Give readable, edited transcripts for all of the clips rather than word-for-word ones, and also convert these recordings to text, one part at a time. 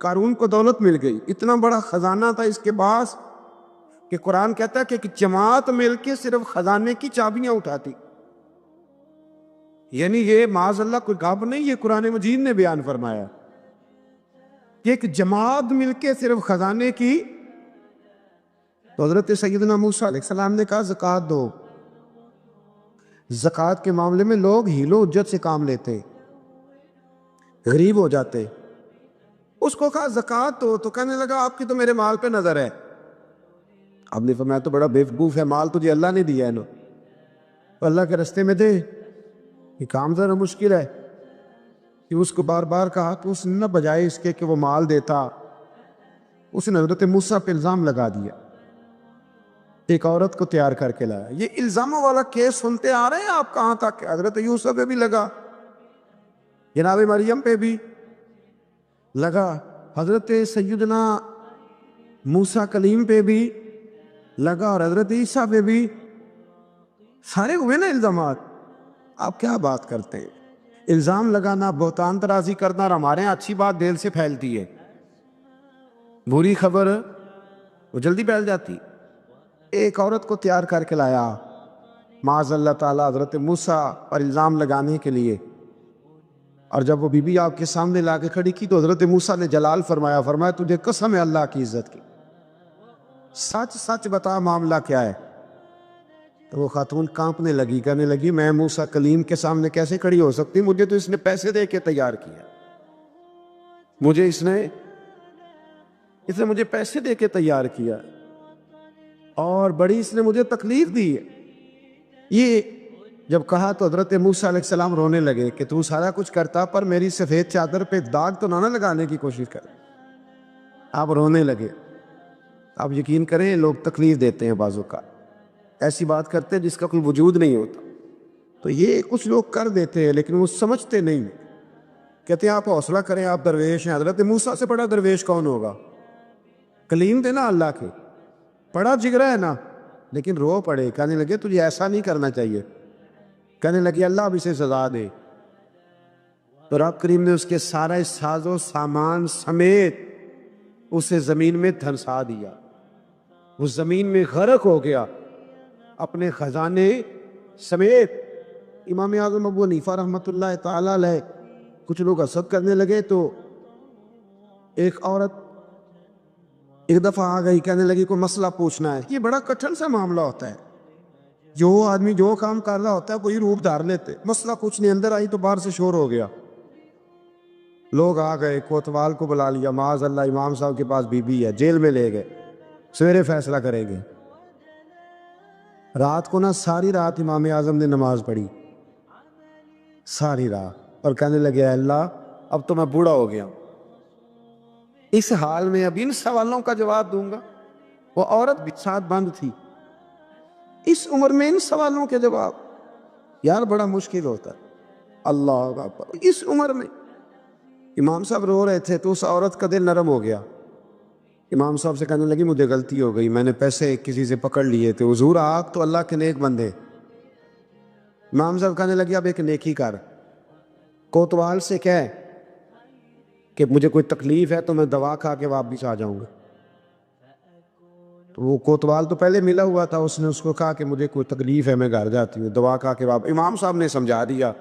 قارون کو دولت مل گئی، اتنا بڑا خزانہ تھا اس کے پاس کہ قرآن کہتا ہے کہ ایک جماعت مل کے صرف خزانے کی چابیاں اٹھاتی. یعنی یہ معاذ اللہ کوئی گپ نہیں، یہ قرآن مجید نے بیان فرمایا کہ ایک جماعت مل کے صرف خزانے کی. تو حضرت سیدنا موسیٰ علیہ السلام نے کہا زکوٰۃ دو. زکوٰۃ کے معاملے میں لوگ ہیل و حجت سے کام لیتے، غریب ہو جاتے. اس کو کہا زکوٰۃ دو تو کہنے لگا آپ کی تو میرے مال پہ نظر ہے. آپ نے فرمایا تو بڑا بیوقوف ہے، مال تجھے اللہ نے دیا ہے نا، تو اللہ کے رستے میں دے. یہ کام ذرا مشکل ہے کہ اس کو بار بار کہا تو اس نے نہ بجائے اس کے کہ وہ مال دیتا، اس نے حضرت موسیٰ پہ الزام لگا دیا، ایک عورت کو تیار کر کے لایا. یہ الزاموں والا کیس سنتے آ رہے ہیں آپ کہاں تک؟ حضرت یوسف پہ بھی لگا، جناب مریم پہ بھی لگا، حضرت سیدنا موسیٰ کلیم پہ بھی لگا، اور حضرت عیسیٰ پہ بھی. سارے ہوئے نا الزامات. آپ کیا بات کرتے ہیں؟ الزام لگانا، بہتان ترازی کرنا، اور ہمارے یہاں اچھی بات دل سے پھیلتی ہے، بری خبر وہ جلدی پھیل جاتی. ایک عورت کو تیار کر کے لایا معاذ اللہ تعالیٰ حضرت موسیٰ پر الزام لگانے کے لیے، اور جب وہ بی بی آپ کے سامنے لا کے کھڑی کی تو حضرت موسیٰ نے جلال فرمایا تجھے قسم ہے اللہ کی عزت کی، سچ سچ بتا معاملہ کیا ہے. تو وہ خاتون کانپنے لگی، کہنے لگی میں موسیٰ کلیم کے سامنے کیسے کھڑی ہو سکتی؟ مجھے تو اس نے پیسے دے کے تیار کیا، مجھے اس نے مجھے پیسے دے کے تیار کیا، اور بڑی اس نے مجھے تکلیف دی ہے. یہ جب کہا تو حضرت موسیٰ علیہ السلام رونے لگے کہ تو سارا کچھ کرتا پر میری سفید چادر پہ داغ تو نہ لگانے کی کوشش کر. آپ رونے لگے. آپ یقین کریں لوگ تکلیف دیتے ہیں بعضوں کا، ایسی بات کرتے ہیں جس کا کوئی وجود نہیں ہوتا. تو یہ کچھ لوگ کر دیتے ہیں لیکن وہ سمجھتے نہیں، کہتے ہیں آپ حوصلہ کریں، آپ درویش ہیں. حضرت موسیٰ سے بڑا درویش کون ہوگا؟ کلیم تھے نا اللہ کے، بڑا جگرا ہے نا، لیکن رو پڑے، کہنے لگے تجھے ایسا نہیں کرنا چاہیے. کہنے لگے اللہ اب اسے سزا دے. تو رب کریم نے اس کے سارے ساز و سامان سمیت اسے زمین میں دھنسا دیا، وہ زمین میں غرق ہو گیا اپنے خزانے سمیت. امام اعظم ابو حنیفہ رحمۃ اللہ تعالی علیہ کچھ لوگ حسد کرنے لگے تو ایک عورت ایک دفعہ آ گئی، کہنے لگی کوئی مسئلہ پوچھنا ہے. یہ بڑا کٹھن سا معاملہ ہوتا ہے، جو آدمی جو کام کر رہا ہوتا ہے کوئی روپ دھار لیتے. مسئلہ کچھ نہیں، اندر آئی تو باہر سے شور ہو گیا، لوگ آ گئے، کوتوال کو بلا لیا، معاذ اللہ امام صاحب کے پاس بی بی ہے، جیل میں لے گئے، سویرے فیصلہ کریں گے. رات کو نا ساری رات امام اعظم نے نماز پڑھی، ساری رات، اور کہنے لگے اے اللہ اب تو میں بوڑھا ہو گیا، اس حال میں اب ان سوالوں کا جواب دوں گا. وہ عورت بھی ساتھ بند تھی، اس عمر میں ان سوالوں کے جواب یار بڑا مشکل ہوتا ہے. اللہ اکبر. اس عمر میں امام صاحب رو رہے تھے تو اس عورت کا دل نرم ہو گیا. امام صاحب سے کہنے لگی مجھے غلطی ہو گئی، میں نے پیسے کسی سے پکڑ لیے تھے. حضور آپ تو اللہ کے نیک بندے. امام صاحب کہنے لگی اب ایک نیکی کر، کوتوال سے کہہ کہ مجھے کوئی تکلیف ہے تو میں دوا کھا کے واپس آ جاؤں گا. تو وہ کوتوال تو پہلے ملا ہوا تھا، اس نے اس کو کہا کہ مجھے کوئی تکلیف ہے میں گھر جاتی ہوں، دوا کھا کے واپس. امام صاحب نے سمجھا دیا.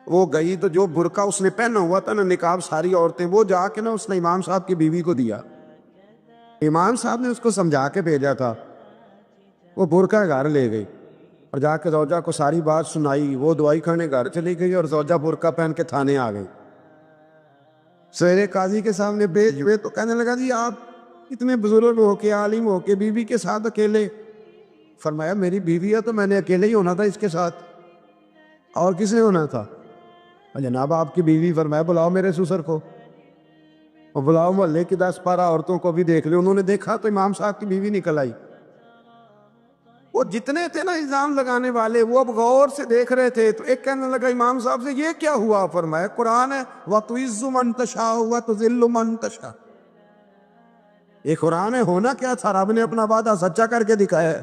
وہ گئی تو جو برقع اس نے پہنا ہوا تھا نا نقاب ساری عورتیں، وہ جا کے نا اس نے امام صاحب کی بیوی کو دیا. امام صاحب نے اس کو سمجھا کے بھیجا تھا. وہ برقع گھر لے گئی اور جا کے زوجہ کو ساری بات سنائی. وہ دوائی کھانے گھر چلی گئی اور زوجہ برقع پہن کے تھانے آ گئی. سویرے قاضی کے سامنے بھیج ہوئے تو کہنے لگا جی آپ اتنے بزرگ ہو کے عالم ہو کے بیوی کے ساتھ اکیلے. فرمایا میری بیوی ہے تو میں نے اکیلے ہی ہونا تھا اس کے ساتھ، اور کس نے ہونا تھا؟ جناب آپ کی بیوی. فرمایا بلاؤ میرے سسر کو، اور بلاؤ محلے کی 10-12 عورتوں کو بھی دیکھ لیں. انہوں نے دیکھا تو امام صاحب کی بیوی نکل آئی. وہ جتنے تھے نا الزام لگانے والے وہ اب غور سے دیکھ رہے تھے. تو ایک کہنے لگا امام صاحب سے یہ کیا ہوا؟ فرمایا قرآن ہے وَتُعِزُّ مَن تَشَاءُ وَتُذِلُّ مَن تَشَاءُ. یہ قرآن ہے، ہونا کیا تھا؟ رب نے اپنا وعدہ سچا کر کے دکھایا ہے.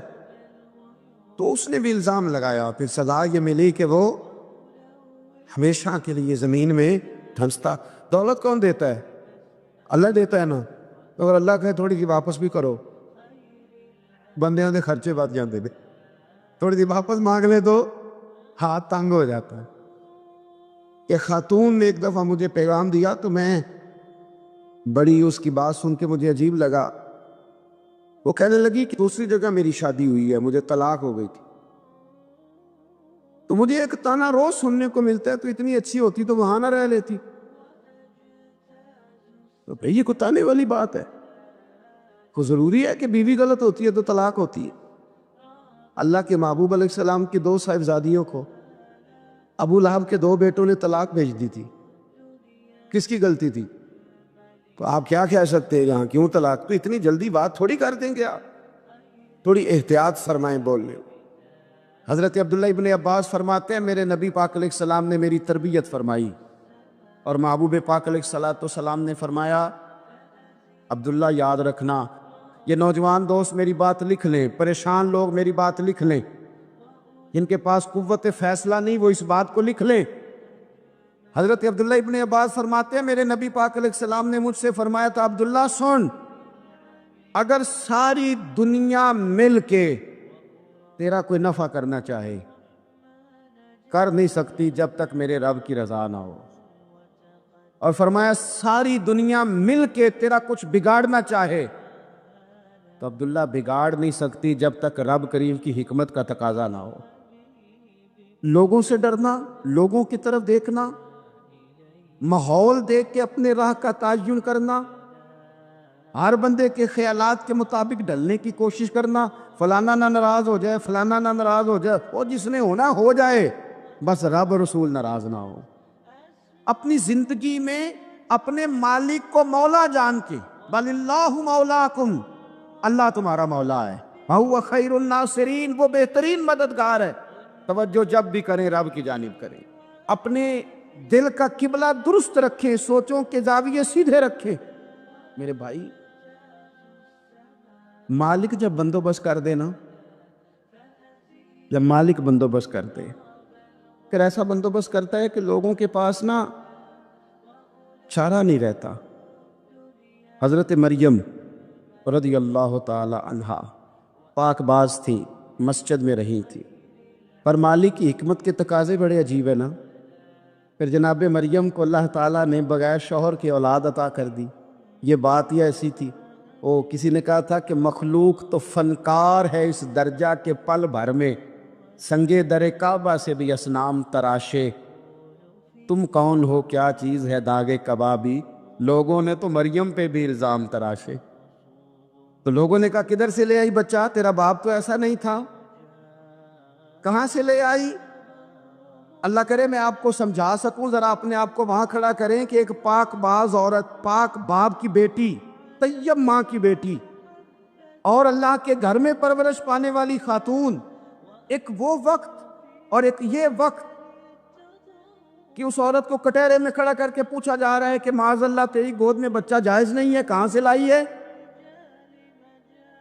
تو اس نے بھی الزام لگایا، پھر سزا یہ ملی کہ وہ ہمیشہ کے لیے زمین میں دھنستا. دولت کون دیتا ہے؟ اللہ دیتا ہے نا، تو اگر اللہ کہے تھوڑی سی واپس بھی کرو، بندیاں دے خرچے بچ جاندے نے، تھوڑی سی واپس مانگ لے تو ہاتھ تنگ ہو جاتا ہے۔ ایک خاتون نے ایک دفعہ مجھے پیغام دیا تو میں بڑی اس کی بات سن کے مجھے عجیب لگا۔ وہ کہنے لگی کہ دوسری جگہ میری شادی ہوئی ہے، مجھے طلاق ہو گئی تھی، تو مجھے ایک تانا روز سننے کو ملتا ہے، تو اتنی اچھی ہوتی تو وہاں نہ رہ لیتی۔ تو بھئی یہ کوئی تانے والی بات ہے؟ کو ضروری ہے کہ بیوی غلط ہوتی ہے تو طلاق ہوتی ہے؟ اللہ کے محبوب علیہ السلام کی 2 صاحبزادیوں کو ابو لہب کے 2 بیٹوں نے طلاق بھیج دی تھی، کس کی غلطی تھی؟ تو آپ کیا کہہ سکتے ہیں یہاں کیوں طلاق؟ تو اتنی جلدی بات تھوڑی کر دیں گے آپ، تھوڑی احتیاط فرمائیں بولنے۔ حضرت عبداللہ ابن عباس فرماتے ہیں میرے نبی پاک علیہ السلام نے میری تربیت فرمائی، اور محبوب پاک علیہ السلام نے فرمایا عبداللہ یاد رکھنا، یہ نوجوان دوست میری بات لکھ لیں، پریشان لوگ میری بات لکھ لیں، جن کے پاس قوت فیصلہ نہیں وہ اس بات کو لکھ لیں۔ حضرت عبداللہ ابن عباس فرماتے ہیں میرے نبی پاک علیہ السلام نے مجھ سے فرمایا تھا عبداللہ سن، اگر ساری دنیا مل کے تیرا کوئی نفع کرنا چاہے، کر نہیں سکتی جب تک میرے رب کی رضا نہ ہو، اور فرمایا ساری دنیا مل کے تیرا کچھ بگاڑنا چاہے تو عبداللہ بگاڑ نہیں سکتی جب تک رب کریم کی حکمت کا تقاضا نہ ہو۔ لوگوں سے ڈرنا، لوگوں کی طرف دیکھنا، ماحول دیکھ کے اپنے راہ کا تعین کرنا، ہر بندے کے خیالات کے مطابق ڈھلنے کی کوشش کرنا، فلانا نہ ناراض ہو جائے، فلانا نہ ناراض ہو جائے، وہ جس نے ہونا ہو جائے، بس رب رسول ناراض نہ ہو۔ اپنی زندگی میں اپنے مالک کو مولا جان کے، بل اللہ مولاکم، اللہ تمہارا مولا ہے، وَهُوَ خَيْرُ النَّاصِرِينَ، وہ بہترین مددگار ہے۔ توجہ جب بھی کریں رب کی جانب کریں، اپنے دل کا قبلہ درست رکھیں، سوچوں کے زاویے سیدھے رکھیں۔ میرے بھائی، مالک جب بندوبست کر دے نا، جب مالک بندوبست کر دے، پھر ایسا بندوبست کرتا ہے کہ لوگوں کے پاس نا چارہ نہیں رہتا۔ حضرت مریم رضی اللہ تعالی عنہا پاک باز تھی، مسجد میں رہی تھی، پر مالک کی حکمت کے تقاضے بڑے عجیب ہے نا۔ پھر جناب مریم کو اللہ تعالیٰ نے بغیر شوہر کی اولاد عطا کر دی۔ یہ بات ہی ایسی تھی، کسی نے کہا تھا کہ مخلوق تو فنکار ہے اس درجہ کے پل بھر میں سنگے در کعبہ سے بھی اصنام تراشے، تم کون ہو کیا چیز ہے داغے کبابی، لوگوں نے تو مریم پہ بھی الزام تراشے۔ تو لوگوں نے کہا کدھر سے لے آئی بچہ، تیرا باپ تو ایسا نہیں تھا، کہاں سے لے آئی؟ اللہ کرے میں آپ کو سمجھا سکوں، ذرا اپنے آپ کو وہاں کھڑا کریں کہ ایک پاک باز عورت، پاک باپ کی بیٹی، طیب ماں کی بیٹی، اور اللہ کے گھر میں پرورش پانے والی خاتون، ایک وہ وقت اور ایک یہ وقت کہ اس عورت کو کٹہرے میں کھڑا کر کے پوچھا جا رہا ہے کہ معاذ اللہ تیری گود میں بچہ جائز نہیں ہے، کہاں سے لائی ہے؟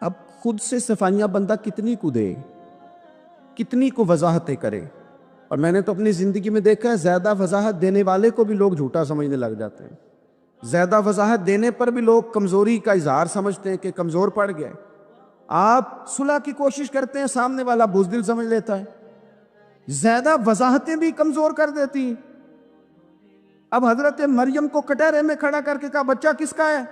اب خود سے صفائیاں بندہ کتنی کو دے، کتنی کو وضاحتیں کرے۔ اور میں نے تو اپنی زندگی میں دیکھا ہے زیادہ وضاحت دینے والے کو بھی لوگ جھوٹا سمجھنے لگ جاتے ہیں، زیادہ وضاحت دینے پر بھی لوگ کمزوری کا اظہار سمجھتے ہیں کہ کمزور پڑ گئے۔ آپ صلح کی کوشش کرتے ہیں، سامنے والا بزدل سمجھ لیتا ہے، زیادہ وضاحتیں بھی کمزور کر دیتی ہیں۔ اب حضرت مریم کو کٹہرے میں کھڑا کر کے کہا بچہ کس کا ہے؟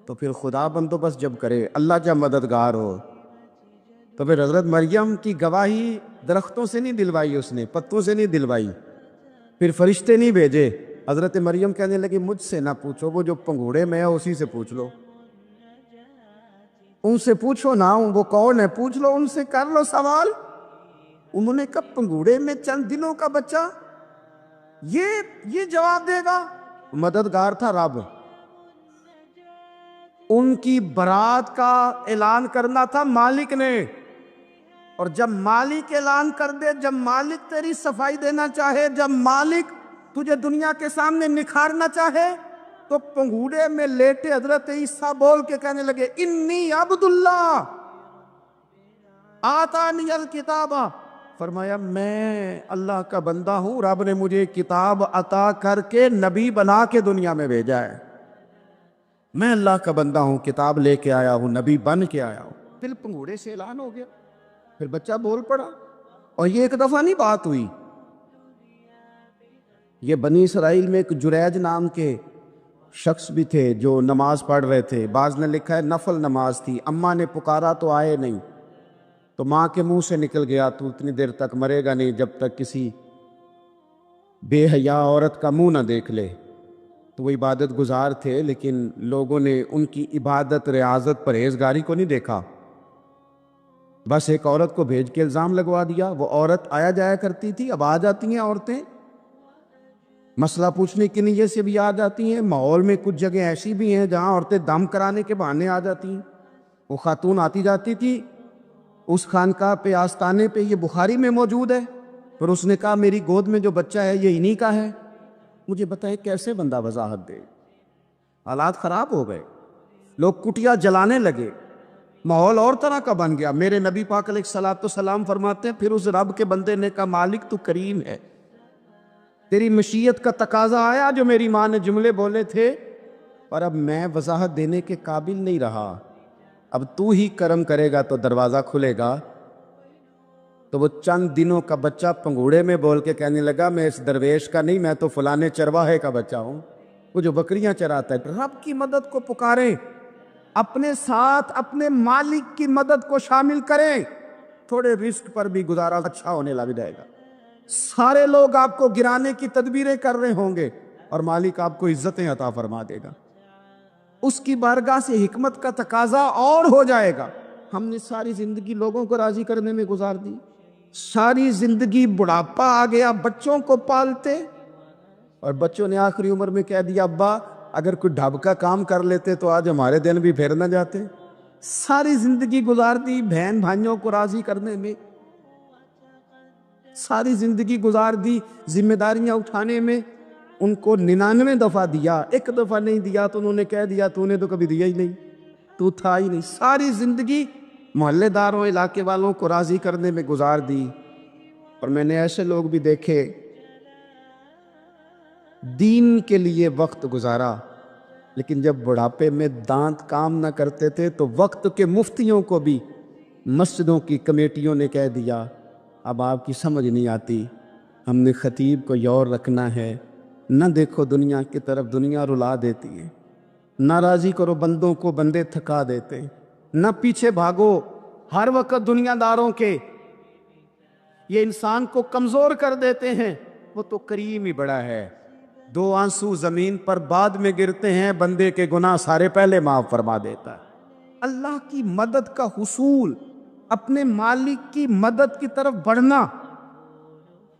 تو پھر خدا بندوبست جب کرے، اللہ جب مددگار ہو، تو پھر حضرت مریم کی گواہی درختوں سے نہیں دلوائی، اس نے پتوں سے نہیں دلوائی، پھر فرشتے نہیں بھیجے۔ حضرت مریم کہنے لگی مجھ سے نہ پوچھو، وہ جو پنگوڑے میں ہے اسی سے پوچھ لو، ان سے پوچھو نا، وہ کون ہے پوچھ لو، ان سے کر لو سوال۔ انہوں نے کہا پنگوڑے میں چند دنوں کا بچہ، یہ جواب دے گا؟ مددگار تھا رب، ان کی برات کا اعلان کرنا تھا مالک نے، اور جب مالک اعلان کر دے، جب مالک تیری صفائی دینا چاہے، جب مالک تجھے دنیا کے سامنے نکھارنا چاہے، تو پنگوڑے میں لیٹے حضرت عیسیٰ بول کے کہنے لگے انی عبداللہ آتانی الکتاب فرمایا میں اللہ کا بندہ ہوں، رب نے مجھے کتاب عطا کر کے نبی بنا کے دنیا میں بھیجا ہے، میں اللہ کا بندہ ہوں، کتاب لے کے آیا ہوں، نبی بن کے آیا ہوں۔ پھر پنگوڑے سے اعلان ہو گیا، پھر بچہ بول پڑا، اور یہ ایک دفعہ نہیں بات ہوئی۔ یہ بنی اسرائیل میں ایک جریج نام کے شخص بھی تھے جو نماز پڑھ رہے تھے، بعض نے لکھا ہے نفل نماز تھی، اماں نے پکارا تو آئے نہیں، تو ماں کے منہ سے نکل گیا تو اتنی دیر تک مرے گا نہیں جب تک کسی بے حیا عورت کا منہ نہ دیکھ لے۔ تو وہ عبادت گزار تھے، لیکن لوگوں نے ان کی عبادت، ریاضت، پرہیزگاری کو نہیں دیکھا، بس ایک عورت کو بھیج کے الزام لگوا دیا۔ وہ عورت آیا جایا کرتی تھی، اب آ جاتی ہیں عورتیں، مسئلہ پوچھنے کی نیت سے بھی آ جاتی ہیں۔ ماحول میں کچھ جگہ ایسی بھی ہیں جہاں عورتیں دم کرانے کے بہانے آ جاتی ہیں۔ وہ خاتون آتی جاتی تھی، اس خانقاہ پہ آستانے پہ، یہ بخاری میں موجود ہے، پھر اس نے کہا میری گود میں جو بچہ ہے یہ انہی کا ہے۔ مجھے بتائے کیسے بندہ وضاحت دے؟ حالات خراب ہو گئے، لوگ کٹیا جلانے لگے، ماحول اور طرح کا بن گیا۔ میرے نبی پاک علیہ الصلوۃ والسلام فرماتے ہیں پھر اس رب کے بندے نے کہا مالک تو کریم ہے، تیری مشیت کا تقاضا آیا جو میری ماں نے جملے بولے تھے، پر اب میں وضاحت دینے کے قابل نہیں رہا، اب تو ہی کرم کرے گا تو دروازہ کھلے گا۔ تو وہ چند دنوں کا بچہ پنگوڑے میں بول کے کہنے لگا میں اس درویش کا نہیں، میں تو فلانے چرواہے کا بچہ ہوں، وہ جو بکریاں چراتا ہے۔ رب کی مدد کو پکاریں، اپنے ساتھ اپنے مالک کی مدد کو شامل کریں، تھوڑے رزق پر بھی گزارا اچھا ہونے لگ جائے گا۔ سارے لوگ آپ کو گرانے کی تدبیریں کر رہے ہوں گے اور مالک آپ کو عزتیں عطا فرما دے گا، اس کی بارگاہ سے حکمت کا تقاضا اور ہو جائے گا۔ ہم نے ساری زندگی لوگوں کو راضی کرنے میں گزار دی، ساری زندگی بڑھاپا آ گیا بچوں کو پالتے، اور بچوں نے آخری عمر میں کہہ دیا ابا اگر کوئی ڈھب کا کام کر لیتے تو آج ہمارے دن بھی پھیر نہ جاتے۔ ساری زندگی گزار دی بہن بھائیوں کو راضی کرنے میں، ساری زندگی گزار دی ذمہ داریاں اٹھانے میں، ان کو 99 دفعہ دیا، ایک دفعہ نہیں دیا تو انہوں نے کہہ دیا تو نے تو کبھی دیا ہی نہیں، تو تھا ہی نہیں۔ ساری زندگی محلے داروں، علاقے والوں کو راضی کرنے میں گزار دی۔ اور میں نے ایسے لوگ بھی دیکھے دین کے لیے وقت گزارا، لیکن جب بڑھاپے میں دانت کام نہ کرتے تھے تو وقت کے مفتیوں کو بھی مسجدوں کی کمیٹیوں نے کہہ دیا اب آپ کی سمجھ نہیں آتی، ہم نے خطیب کو یور رکھنا ہے، نہ دیکھو دنیا کی طرف، دنیا رلا دیتی ہے، نہ راضی کرو بندوں کو، بندے تھکا دیتے، نہ پیچھے بھاگو ہر وقت دنیا داروں کے، یہ انسان کو کمزور کر دیتے ہیں۔ وہ تو کریم ہی بڑا ہے، 2 آنسو زمین پر بعد میں گرتے ہیں، بندے کے گناہ سارے پہلے معاف فرما دیتا ہے۔ اللہ کی مدد کا حصول، اپنے مالک کی مدد کی طرف بڑھنا،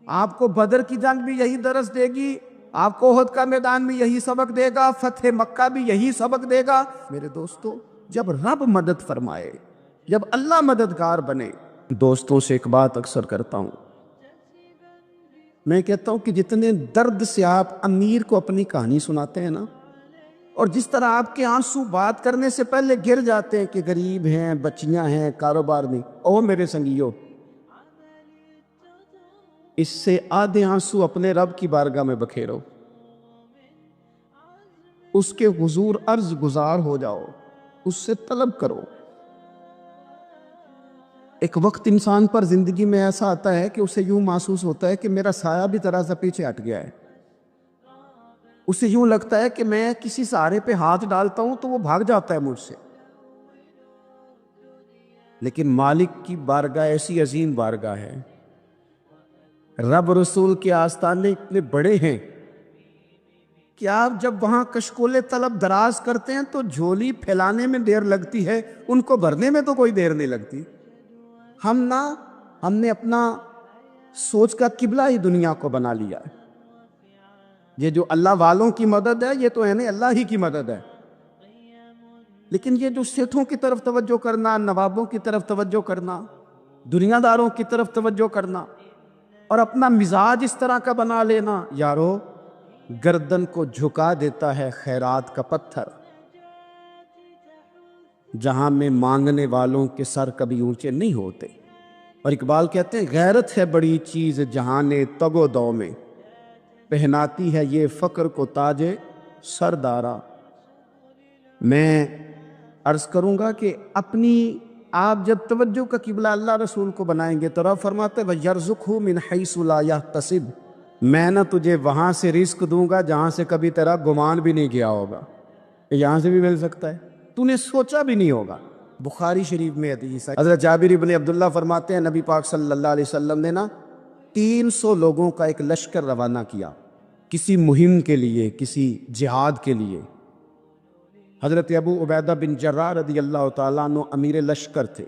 آپ کو بدر کی جنگ بھی یہی درس دے گی، آپ کو احد کا میدان بھی یہی سبق دے گا، فتح مکہ بھی یہی سبق دے گا۔ میرے دوستو، جب رب مدد فرمائے، جب اللہ مددگار بنے، دوستوں سے ایک بات اکثر کرتا ہوں، میں کہتا ہوں کہ جتنے درد سے آپ امیر کو اپنی کہانی سناتے ہیں نا، اور جس طرح آپ کے آنسو بات کرنے سے پہلے گر جاتے ہیں کہ غریب ہیں، بچیاں ہیں، کاروبار نہیں، او میرے سنگیو، اس سے آدھے آنسو اپنے رب کی بارگاہ میں بکھیرو، اس کے حضور عرض گزار ہو جاؤ، اس سے طلب کرو۔ ایک وقت انسان پر زندگی میں ایسا آتا ہے کہ اسے یوں محسوس ہوتا ہے کہ میرا سایہ بھی ذرا سا پیچھے ہٹ گیا ہے، اسے یوں لگتا ہے کہ میں کسی سہارے پہ ہاتھ ڈالتا ہوں تو وہ بھاگ جاتا ہے مجھ سے، لیکن مالک کی بارگاہ ایسی عظیم بارگاہ ہے، رب رسول کے آستانے اتنے بڑے ہیں کہ آپ جب وہاں کشکول طلب دراز کرتے ہیں تو جھولی پھیلانے میں دیر لگتی ہے، ان کو بھرنے میں تو کوئی دیر نہیں لگتی۔ ہم نے اپنا سوچ کا قبلہ ہی دنیا کو بنا لیا ہے، یہ جو اللہ والوں کی مدد ہے یہ تو ہے نہیں، اللہ ہی کی مدد ہے، لیکن یہ جو سیٹھوں کی طرف توجہ کرنا، نوابوں کی طرف توجہ کرنا، دنیا داروں کی طرف توجہ کرنا، اور اپنا مزاج اس طرح کا بنا لینا، یارو گردن کو جھکا دیتا ہے خیرات کا پتھر، جہاں میں مانگنے والوں کے سر کبھی اونچے نہیں ہوتے۔ اور اقبال کہتے ہیں غیرت ہے بڑی چیز جہان تگ و دو میں، پہناتی ہے یہ فقر کو تاج سردارا۔ میں عرض کروں گا کہ اپنی آپ جب توجہ کا قبلہ اللہ رسول کو بنائیں گے تو رب فرماتے وَيَرْزُقْهُ مِنْ حَيْثُ لَا يَحْتَسِبُ، میں نہ تجھے وہاں سے رزق دوں گا جہاں سے کبھی تیرا گمان بھی نہیں کیا ہوگا، کہ یہاں سے بھی مل سکتا ہے، تو نے سوچا بھی نہیں ہوگا۔ بخاری شریف میں حدیث ہے، حضرت جابر بن عبداللہ فرماتے ہیں نبی پاک صلی اللہ علیہ وسلم نے 300 لوگوں کا ایک لشکر روانہ کیا کسی مہم کے لیے، کسی جہاد کے لیے۔ حضرت ابو عبیدہ بن جراح رضی اللہ تعالیٰ عنہ امیر لشکر تھے۔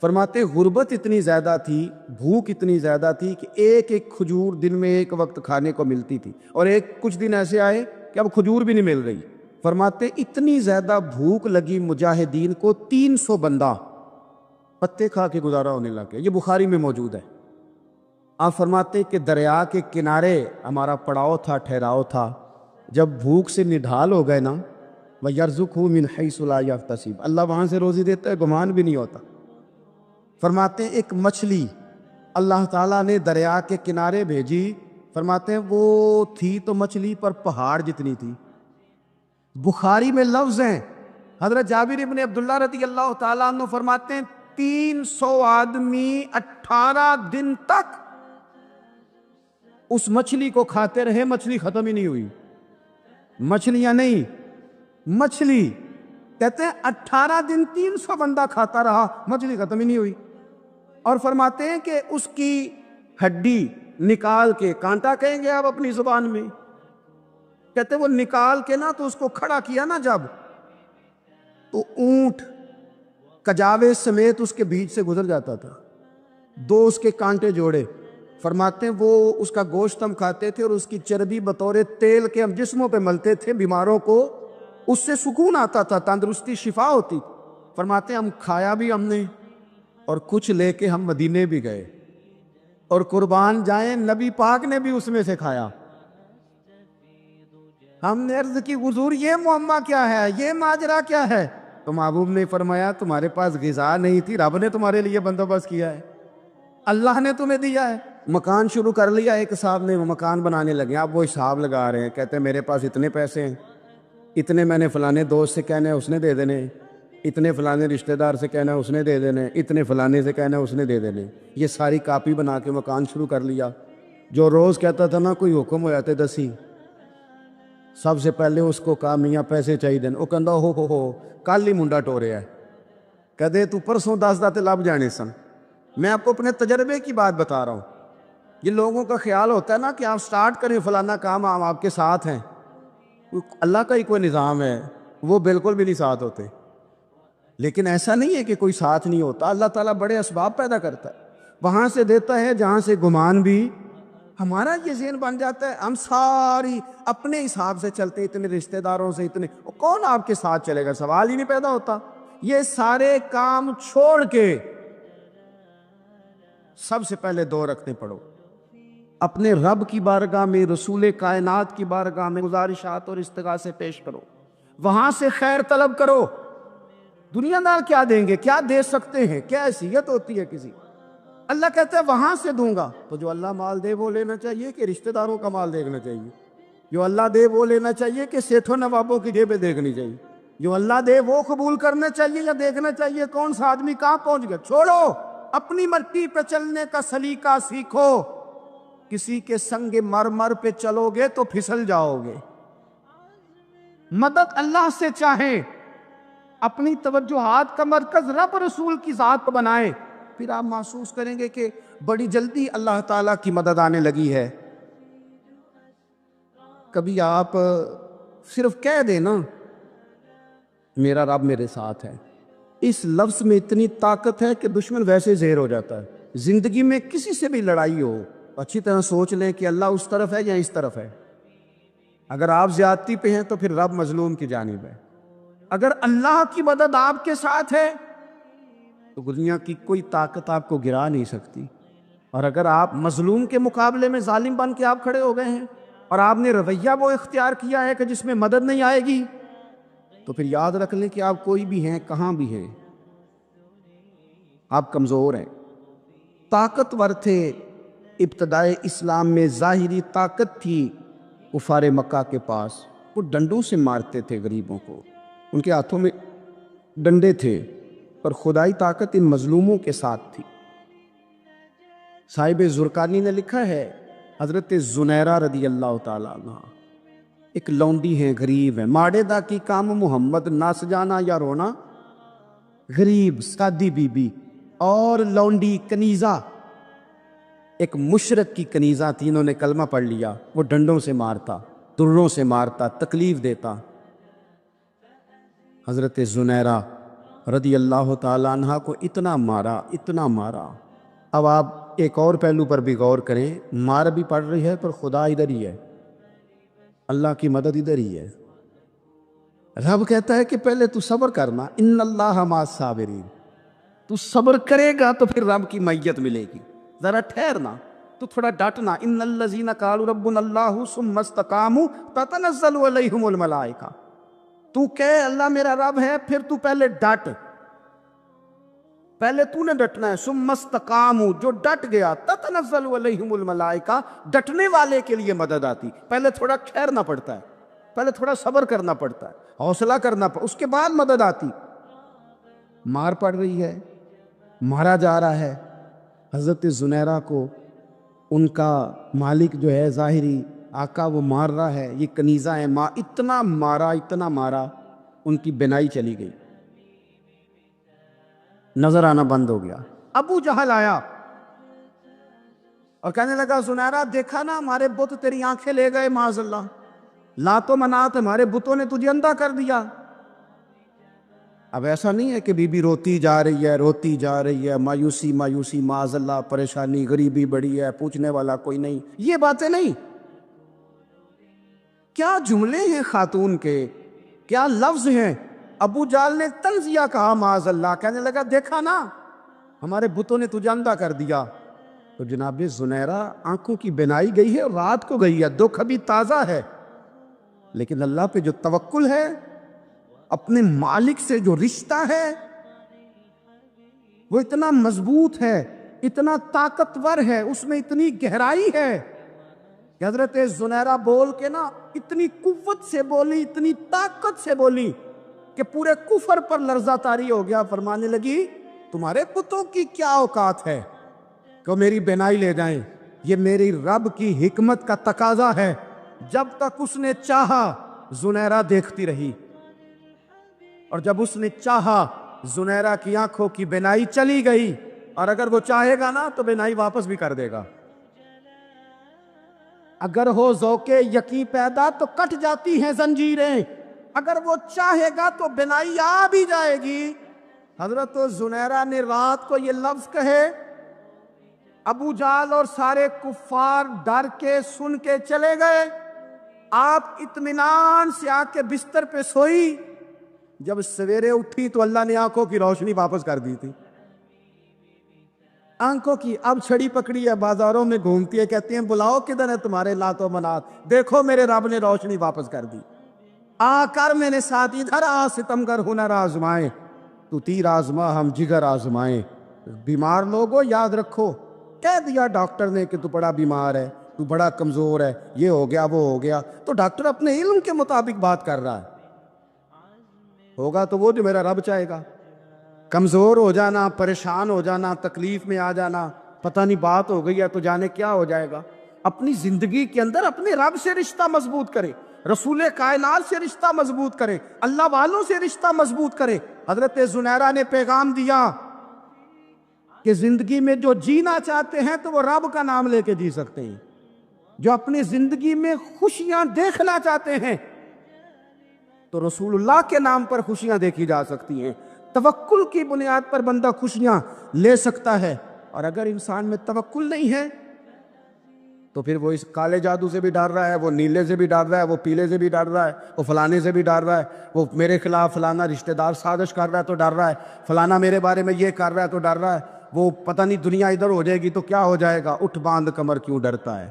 فرماتے غربت اتنی زیادہ تھی، بھوک اتنی زیادہ تھی کہ ایک ایک کھجور دن میں ایک وقت کھانے کو ملتی تھی، اور کچھ دن ایسے آئے کہ اب کھجور بھی نہیں مل رہی۔ فرماتے اتنی زیادہ بھوک لگی مجاہدین کو، 300 بندہ پتے کھا کے گزارا ہونے لگے۔ یہ بخاری میں موجود ہے۔ آپ فرماتے کہ دریا کے کنارے ہمارا پڑاؤ تھا، ٹھہراؤ تھا، جب بھوک سے نڈھال ہو گئے وَيَرْزُقْهُ مِنْ حَيْثُ لَا يَحْتَسِبُ، اللہ وہاں سے روزی دیتا ہے، گمان بھی نہیں ہوتا۔ فرماتے ہیں ایک مچھلی اللہ تعالیٰ نے دریا کے کنارے بھیجی، فرماتے ہیں وہ تھی تو مچھلی پر پہاڑ جتنی تھی۔ بخاری میں لفظ ہیں، حضرت جابر بن عبداللہ رضی اللہ تعالیٰ عنہ فرماتے ہیں 300 آدمی 18 دن تک اس مچھلی کو کھاتے رہے، مچھلی ختم ہی نہیں ہوئی۔ مچھلیاں نہیں، مچھلی کہتے ہیں 18 دن 300 بندہ کھاتا رہا، مچھلی ختم ہی نہیں ہوئی۔ اور فرماتے ہیں کہ اس کی ہڈی نکال کے، کانٹا کہیں گے آپ اپنی زبان میں، کہتے ہیں وہ نکال کے تو اس کو کھڑا کیا جب، تو اونٹ کجاوے سمیت اس کے بیچ سے گزر جاتا تھا، 2 اس کے کانٹے جوڑے۔ فرماتے ہیں وہ اس کا گوشت ہم کھاتے تھے اور اس کی چربی بطور تیل کے ہم جسموں پہ ملتے تھے، بیماروں کو اس سے سکون آتا تھا، تندرستی شفا ہوتی۔ فرماتے ہیں ہم کھایا بھی ہم نے، اور کچھ لے کے ہم مدینے بھی گئے، اور قربان جائیں نبی پاک نے بھی اس میں سے کھایا۔ ہم نے عرض کی حضور یہ معمہ کیا ہے، یہ ماجرا کیا ہے؟ تو محبوب نے فرمایا تمہارے پاس غذا نہیں تھی، رب نے تمہارے لیے بندوبست کیا ہے، اللہ نے تمہیں دیا ہے۔ مکان شروع کر لیا، ایک صاحب نے وہ مکان بنانے لگے، آپ وہ حساب لگا رہے ہیں، کہتے ہیں میرے پاس اتنے پیسے ہیں، اتنے میں نے فلانے دوست سے کہنا ہے اس نے دے دینے، اتنے فلانے رشتہ دار سے کہنا ہے اس نے دے دینے، اتنے فلانے سے کہنا ہے اس نے دے دینے۔ یہ ساری کاپی بنا کے مکان شروع کر لیا۔ جو روز کہتا تھا کوئی حکم ہو جاتے دسی، سب سے پہلے اس کو کہا میاں پیسے چاہیے دین، وہ کہندا ہو کل ہی منڈا ٹوریا ہے، کہدے تو پرسوں 10 داتے لب جانے سن۔ میں آپ کو اپنے تجربے کی بات بتا رہا ہوں۔ یہ لوگوں کا خیال ہوتا ہے کہ آپ سٹارٹ کریں فلانا کام، ہم آپ کے ساتھ ہیں، اللہ کا ہی کوئی نظام ہے، وہ بالکل بھی نہیں ساتھ ہوتے۔ لیکن ایسا نہیں ہے کہ کوئی ساتھ نہیں ہوتا، اللہ تعالیٰ بڑے اسباب پیدا کرتا ہے، وہاں سے دیتا ہے جہاں سے گمان بھی ہمارا یہ ذہن بن جاتا ہے، ہم ساری اپنے حساب سے چلتے ہیں، اتنے رشتہ داروں سے، اتنے کون آپ کے ساتھ چلے گا، سوال ہی نہیں پیدا ہوتا۔ یہ سارے کام چھوڑ کے سب سے پہلے 2 رکعتیں پڑھو، اپنے رب کی بارگاہ میں، رسول کائنات کی بارگاہ میں گزارشات اور استغاثے پیش کرو، وہاں سے خیر طلب کرو۔ دنیا دار کیا دیں گے، کیا دے سکتے ہیں، کیا حیثیت ہوتی ہے کسی؟ اللہ کہتا ہے وہاں سے دوں گا۔ تو جو اللہ مال دے وہ لینا چاہیے کہ رشتہ داروں کا مال دیکھنا چاہیے؟ جو اللہ دے وہ لینا چاہیے کہ سیٹھوں نوابوں کی جیبیں دیکھنی چاہیے؟ جو اللہ دے وہ قبول کرنا چاہیے یا دیکھنا چاہیے کون سا آدمی کہاں پہنچ گیا؟ چھوڑو، اپنی مٹی پہ چلنے کا سلیقہ سیکھو۔ کسی کے سنگ مرمر پہ چلو گے تو پھسل جاؤ گے۔ مدد اللہ سے چاہیں، اپنی توجہات کا مرکز رب رسول کی ذات بنائیں، پھر آپ محسوس کریں گے کہ بڑی جلدی اللہ تعالیٰ کی مدد آنے لگی ہے۔ کبھی آپ صرف کہہ دیں میرا رب میرے ساتھ ہے، اس لفظ میں اتنی طاقت ہے کہ دشمن ویسے زہر ہو جاتا ہے۔ زندگی میں کسی سے بھی لڑائی ہو، اچھی طرح سوچ لیں کہ اللہ اس طرف ہے یا اس طرف ہے۔ اگر آپ زیادتی پہ ہیں تو پھر رب مظلوم کی جانب ہے۔ اگر اللہ کی مدد آپ کے ساتھ ہے تو دنیا کی کوئی طاقت آپ کو گرا نہیں سکتی۔ اور اگر آپ مظلوم کے مقابلے میں ظالم بن کے آپ کھڑے ہو گئے ہیں اور آپ نے رویہ وہ اختیار کیا ہے کہ جس میں مدد نہیں آئے گی، تو پھر یاد رکھ لیں کہ آپ کوئی بھی ہیں، کہاں بھی ہیں، آپ کمزور ہیں۔ طاقتور تھے. ابتدائے اسلام میں ظاہری طاقت تھی کفار مکہ کے پاس. وہ ڈنڈوں سے مارتے تھے غریبوں کو، ان کے ہاتھوں میں ڈنڈے تھے، پر خدائی طاقت ان مظلوموں کے ساتھ تھی. صاحب زرقانی نے لکھا ہے حضرت زنیرہ رضی اللہ تعالیٰ عنہ ایک لونڈی ہیں، غریب ہیں. ماڑے دا کی کام محمد نس جانا یا رونا. غریب سادی بی بی اور لونڈی کنیزہ، ایک مشرک کی کنیزہ تھی. انہوں نے کلمہ پڑھ لیا. وہ ڈنڈوں سے مارتا، دروں سے مارتا، تکلیف دیتا. حضرت زنیرہ رضی اللہ تعالیٰ عنہ کو اتنا مارا، اتنا مارا. اب آپ ایک اور پہلو پر بھی غور کریں. مار بھی پڑ رہی ہے پر خدا ادھر ہی ہے، اللہ کی مدد ادھر ہی ہے. رب کہتا ہے کہ پہلے تو صبر کرنا، ان اللہ مع الصابرین. تو صبر کرے گا تو پھر رب کی معیت ملے گی. ذرا ٹھہرنا، تو تھوڑا ڈٹنا. ان الذین قالوا ربنا اللہ ثم استقاموا تتنزل علیہم الملائکہ. تو کہے اللہ میرا رب ہے، پھر تو پہلے ڈٹ، پہلے تو نے ڈٹنا ہے. ثم استقاموا، جو ڈٹ گیا، تتنزل علیہم الملائکہ، ڈٹنے والے کے لیے مدد آتی. پہلے تھوڑا ٹھہرنا پڑتا ہے، پہلے تھوڑا صبر کرنا پڑتا ہے، حوصلہ کرنا پڑتا، اس کے بعد مدد آتی. مار پڑ رہی ہے، مارا جا رہا ہے. حضرت زنیرہ کو ان کا مالک جو ہے ظاہری آقا وہ مار رہا ہے. یہ کنیزہ ہے، اتنا مارا، اتنا مارا، ان کی بینائی چلی گئی، نظر آنا بند ہو گیا. ابو جہل آیا اور کہنے لگا زنیرہ دیکھا نا ہمارے بت تیری آنکھیں لے گئے، معاذ اللہ، لات و منات ہمارے بتوں نے تجھے اندھا کر دیا. اب ایسا نہیں ہے کہ بی بی روتی جا رہی ہے، روتی جا رہی ہے، مایوسی مایوسی، معاذ اللہ، پریشانی، غریبی بڑی ہے، پوچھنے والا کوئی نہیں. یہ باتیں نہیں. کیا جملے ہیں خاتون کے، کیا لفظ ہیں. ابو جال نے طنزیہ کہا، معاذ اللہ، کہنے لگا دیکھا نا ہمارے بتوں نے تجھے اندھا کر دیا. تو جناب زنیرہ آنکھوں کی بینائی گئی ہے اور رات کو گئی ہے، دکھ ابھی تازہ ہے، لیکن اللہ پہ جو توکل ہے، اپنے مالک سے جو رشتہ ہے، وہ اتنا مضبوط ہے، اتنا طاقتور ہے، اس میں اتنی گہرائی ہے کہ حضرت زنیرہ بول کے نا اتنی قوت سے بولی، اتنی طاقت سے بولی کہ پورے کفر پر لرزہ طاری ہو گیا. فرمانے لگی تمہارے بتوں کی کیا اوقات ہے کہ میری بینائی لے جائیں. یہ میری رب کی حکمت کا تقاضا ہے. جب تک اس نے چاہا زنیرہ دیکھتی رہی، اور جب اس نے چاہا زنیرہ کی آنکھوں کی بینائی چلی گئی. اور اگر وہ چاہے گا نا تو بینائی واپس بھی کر دے گا. اگر ہو ذوق یقین پیدا تو کٹ جاتی ہیں زنجیریں، اگر وہ چاہے گا تو بینائی آ بھی جائے گی. حضرت زنیرہ نے رات کو یہ لفظ کہے، ابو جال اور سارے کفار ڈر کے سن کے چلے گئے. آپ اطمینان سے آ کے بستر پہ سوئی. جب سویرے اٹھی تو اللہ نے آنکھوں کی روشنی واپس کر دی تھی. آنکھوں کی اب چھڑی پکڑی ہے، بازاروں میں گھومتی ہے، کہتی ہیں بلاؤ کدھر ہے تمہارے لات و منات، دیکھو میرے رب نے روشنی واپس کر دی. آ کر میرے ساتھ ادھر آ، ستمگر ہنر آزمائیں، تو تیر آزما ہم جگر آزمائیں. بیمار لوگوں یاد رکھو، کہہ دیا ڈاکٹر نے کہ تو بڑا بیمار ہے، تو بڑا کمزور ہے، یہ ہو گیا وہ ہو گیا، تو ڈاکٹر اپنے علم کے مطابق بات کر رہا ہے. ہوگا تو وہ جو میرا رب چاہے گا. کمزور ہو جانا، پریشان ہو جانا، تکلیف میں آ جانا، پتہ نہیں بات ہو گئی ہے تو جانے کیا ہو جائے گا. اپنی زندگی کے اندر اپنے رب سے رشتہ مضبوط کرے، رسول کائنات سے رشتہ مضبوط کرے، اللہ والوں سے رشتہ مضبوط کرے. حضرت زنیرہ نے پیغام دیا کہ زندگی میں جو جینا چاہتے ہیں تو وہ رب کا نام لے کے جی سکتے ہیں. جو اپنی زندگی میں خوشیاں دیکھنا چاہتے ہیں تو رسول اللہ کے نام پر خوشیاں دیکھی جا سکتی ہیں. توکل کی بنیاد پر بندہ خوشیاں لے سکتا ہے. اور اگر انسان میں توکل نہیں ہے تو پھر وہ اس کالے جادو سے بھی ڈر رہا ہے، وہ نیلے سے بھی ڈر رہا ہے، وہ پیلے سے بھی ڈر رہا ہے، وہ فلانے سے بھی ڈر رہا ہے، وہ میرے خلاف فلانا رشتہ دار سازش کر رہا ہے تو ڈر رہا ہے، فلانا میرے بارے میں یہ کر رہا ہے تو ڈر رہا ہے، وہ پتہ نہیں دنیا ادھر ہو جائے گی تو کیا ہو جائے گا. اٹھ باندھ کمر کیوں ڈرتا ہے،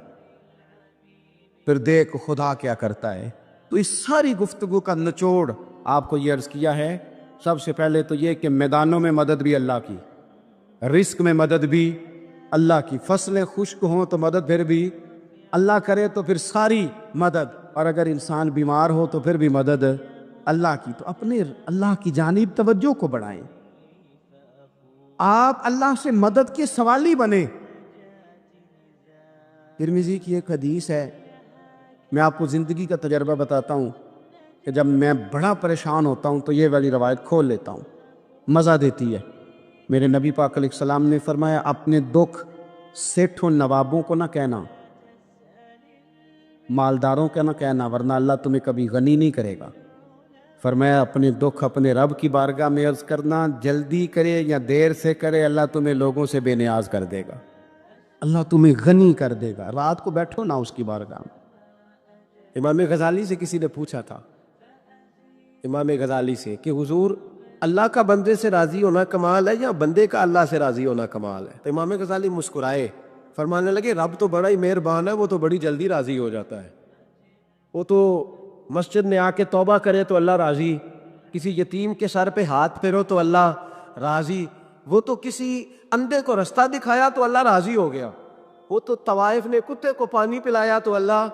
پھر دیکھ خدا کیا کرتا ہے. تو اس ساری گفتگو کا نچوڑ آپ کو یہ عرض کیا ہے. سب سے پہلے تو یہ کہ میدانوں میں مدد بھی اللہ کی، رزق میں مدد بھی اللہ کی فصلیں خشک ہوں تو مدد پھر بھی اللہ کرے تو پھر ساری مدد، اور اگر انسان بیمار ہو تو پھر بھی مدد اللہ کی۔ تو اپنے اللہ کی جانب توجہ کو بڑھائیں، آپ اللہ سے مدد کے سوالی بنیں۔ ترمذی کی ایک حدیث ہے، میں آپ کو زندگی کا تجربہ بتاتا ہوں کہ جب میں بڑا پریشان ہوتا ہوں تو یہ والی روایت کھول لیتا ہوں، مزہ دیتی ہے۔ میرے نبی پاک علیہ السلام نے فرمایا اپنے دکھ سیٹھوں نوابوں کو نہ کہنا، مالداروں کا نہ کہنا، ورنہ اللہ تمہیں کبھی غنی نہیں کرے گا۔ فرمایا اپنے دکھ اپنے رب کی بارگاہ میں عرض کرنا، جلدی کرے یا دیر سے کرے اللہ تمہیں لوگوں سے بے نیاز کر دے گا، اللہ تمہیں غنی کر دے گا۔ رات کو بیٹھو نہ اس کی بارگاہ میں۔ امام غزالی سے کسی نے پوچھا تھا، امام غزالی سے، کہ حضور اللہ کا بندے سے راضی ہونا کمال ہے یا بندے کا اللہ سے راضی ہونا کمال ہے؟ تو امام غزالی مسکرائے، فرمانے لگے رب تو بڑا ہی مہربان ہے، وہ تو بڑی جلدی راضی ہو جاتا ہے۔ وہ تو مسجد میں آ کے توبہ کرے تو اللہ راضی، کسی یتیم کے سر پہ ہاتھ پھیرو تو اللہ راضی، وہ تو کسی اندھے کو رستہ دکھایا تو اللہ راضی ہو گیا، وہ تو طوائف نے کتے کو پانی پلایا تو اللہ۔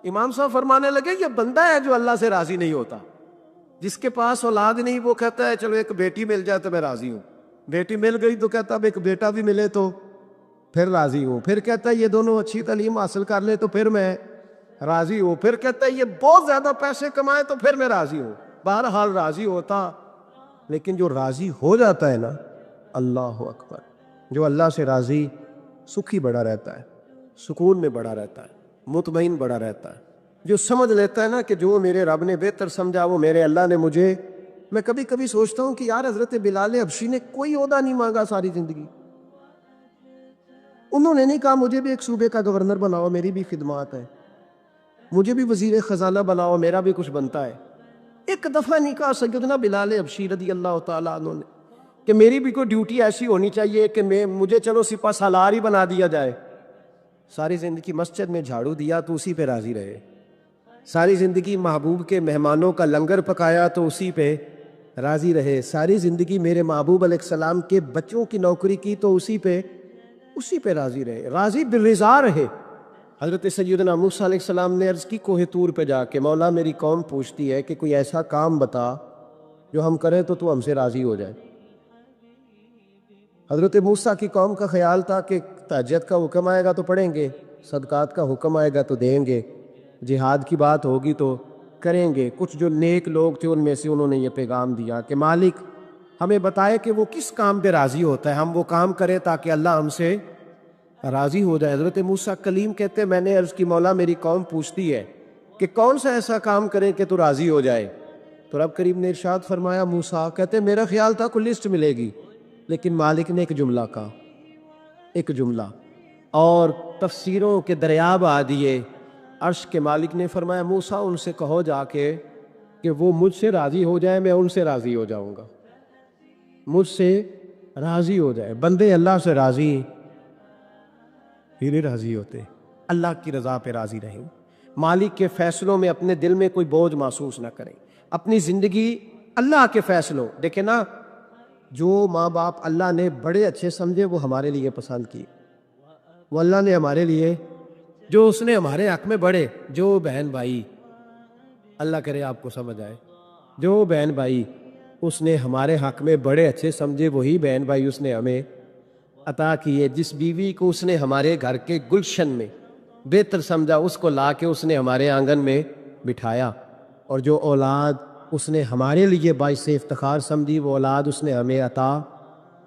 امام صاحب فرمانے لگے یہ بندہ ہے جو اللہ سے راضی نہیں ہوتا، جس کے پاس اولاد نہیں وہ کہتا ہے چلو ایک بیٹی مل جائے تو میں راضی ہوں، بیٹی مل گئی تو کہتا اب ایک بیٹا بھی ملے تو پھر راضی ہوں، پھر کہتا ہے یہ دونوں اچھی تعلیم حاصل کر لے تو پھر میں راضی ہوں، پھر کہتا ہے یہ بہت زیادہ پیسے کمائے تو پھر میں راضی ہوں۔ بہرحال راضی ہوتا، لیکن جو راضی ہو جاتا ہے نا، اللہ اکبر، جو اللہ سے راضی سکھی بڑا رہتا ہے، سکون میں بڑا رہتا ہے، مطمئن بڑا رہتا ہے، جو سمجھ لیتا ہے نا کہ جو میرے رب نے بہتر سمجھا وہ میرے اللہ نے مجھے۔ میں کبھی کبھی سوچتا ہوں کہ یار حضرت بلال حبشی نے کوئی عہدہ نہیں مانگا ساری زندگی، انہوں نے نہیں کہا مجھے بھی ایک صوبے کا گورنر بناؤ میری بھی خدمات ہے، مجھے بھی وزیر خزانہ بناؤ میرا بھی کچھ بنتا ہے۔ ایک دفعہ نہیں کہا سیدنا بلال حبشی رضی اللہ تعالیٰ عنہ نے کہ میری بھی کوئی ڈیوٹی ایسی ہونی چاہیے کہ مجھے چلو سپہ سالار ہی بنا دیا جائے۔ ساری زندگی مسجد میں جھاڑو دیا تو اسی پہ راضی رہے، ساری زندگی محبوب کے مہمانوں کا لنگر پکایا تو اسی پہ راضی رہے، ساری زندگی میرے محبوب علیہ السلام کے بچوں کی نوکری کی تو اسی پہ راضی رہے، راضی بالرضا رہے۔ حضرت سیدنا موسیٰ علیہ السلام نے عرض کی کوہ طور پہ جا کے، مولا میری قوم پوچھتی ہے کہ کوئی ایسا کام بتا جو ہم کریں تو تو ہم سے راضی ہو جائے۔ حضرت موسیٰ کی قوم کا خیال تھا کہ تہجد کا حکم آئے گا تو پڑھیں گے، صدقات کا حکم آئے گا تو دیں گے، جہاد کی بات ہوگی تو کریں گے۔ کچھ جو نیک لوگ تھے ان میں سے انہوں نے یہ پیغام دیا کہ مالک ہمیں بتائے کہ وہ کس کام پہ راضی ہوتا ہے، ہم وہ کام کریں تاکہ اللہ ہم سے راضی ہو جائے۔ حضرت موسیٰ کلیم کہتے ہیں میں نے عرض کی مولا میری قوم پوچھتی ہے کہ کون سا ایسا کام کریں کہ تو راضی ہو جائے، تو رب کریم نے ارشاد فرمایا موسیٰ کہتے میرا خیال تھا کوئی لسٹ ملے گی، لیکن مالک نے ایک جملہ کہا، ایک جملہ، اور تفسیروں کے دریاب آ دیے۔ عرش کے مالک نے فرمایا موسیٰ ان سے کہو جا کے کہ وہ مجھ سے راضی ہو جائے میں ان سے راضی ہو جاؤں گا، مجھ سے راضی ہو جائے۔ بندے اللہ سے راضی ہی نہیں راضی ہوتے، اللہ کی رضا پہ راضی رہیں، مالک کے فیصلوں میں اپنے دل میں کوئی بوجھ محسوس نہ کریں، اپنی زندگی اللہ کے فیصلوں۔ دیکھیں نا، جو ماں باپ اللہ نے بڑے اچھے سمجھے وہ ہمارے لیے پسند کیے، وہ اللہ نے ہمارے لیے جو اس نے ہمارے حق میں بڑے، جو بہن بھائی، اللہ کرے آپ کو سمجھ آئے، جو بہن بھائی اس نے ہمارے حق میں بڑے اچھے سمجھے وہی بہن بھائی اس نے ہمیں عطا کیے۔ جس بیوی کو اس نے ہمارے گھر کے گلشن میں بہتر سمجھا اس کو لا کے اس نے ہمارے آنگن میں بٹھایا، اور جو اولاد اس نے ہمارے لیے باعث افتخار سمجھی وہ اولاد اس نے ہمیں عطا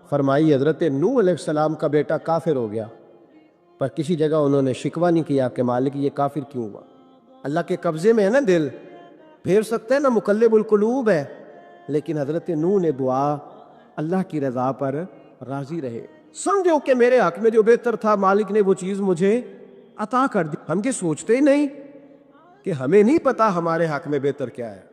فرمائی۔ حضرت نوح علیہ السلام کا بیٹا کافر ہو گیا، پر کسی جگہ انہوں نے شکوہ نہیں کیا کہ مالک یہ کافر کیوں ہوا۔ اللہ کے قبضے میں ہے نا دل، پھیر سکتا ہے نا، مقلب القلوب ہے، لیکن حضرت نوح نے دعا اللہ کی رضا پر راضی رہے، سمجھو کہ میرے حق میں جو بہتر تھا مالک نے وہ چیز مجھے عطا کر دی۔ ہم یہ سوچتے ہی نہیں کہ ہمیں نہیں پتا ہمارے حق میں بہتر کیا ہے۔